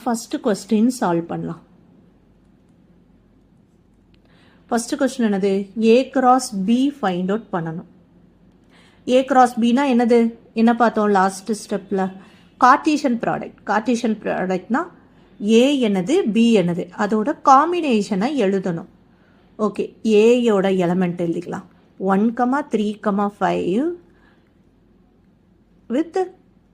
First question solve பண்ணலாம். First question என்னது? A cross B find out பண்ணணும். A cross பினா என்னது? என்ன பார்த்தோம் லாஸ்ட் ஸ்டெப்ல? Cartesian product. கார்ட்டீசியன் ப்ராடக்ட்னா ஏ என்னது பி என்னது அதோட காம்பினேஷனை எழுதணும். ஓகே, ஏயோட எலமெண்ட் எழுதிக்கலாம். 1,3,5 வித்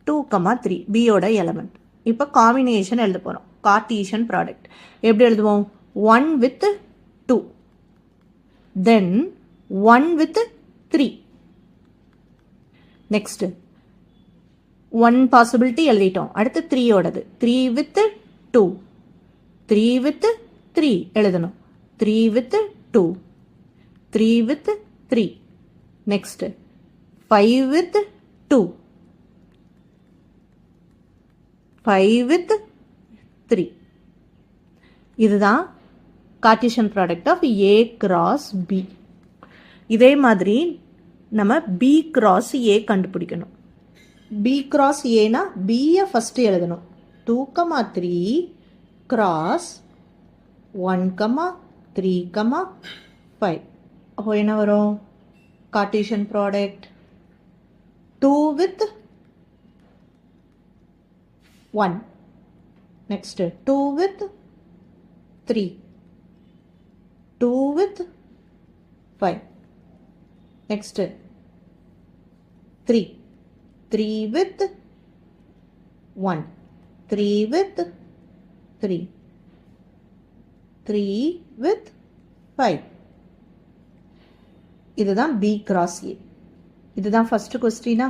2,3 பியோட எலமெண்ட். இப்போ காம்பினேஷன் எழுத போகிறோம். கார்ட்டீசியன் ப்ராடக்ட் எப்படி எழுதுவோம்? 1 with 2, then 1 with 3. Next 1 possibility எழுதிட்டோம். அடுத்து 3 ஓடது 3 with 2, 3 with 3 எழுதணும். 3 with 2, 3 with 3. Next 5 with 2, 5 with 3. இதுதான் Cartesian product of A cross B. இதே மாதிரி நம்ம பி கிராஸ் ஏ கண்டுபிடிக்கணும். பி கிராஸ் ஏனா பியை ஃபஸ்ட்டு எழுதணும். 2,3 கிராஸ் 1,3,5. அப்போ என்ன வரும்? Cartesian product 2 with 1. Next 2 with 3, 2 with 5. Next 3, 3 with 1, 3 with 3, 3 with 5. இதுதான் B cross A. இதுதான் ஃபர்ஸ்ட் கொஸ்டினா?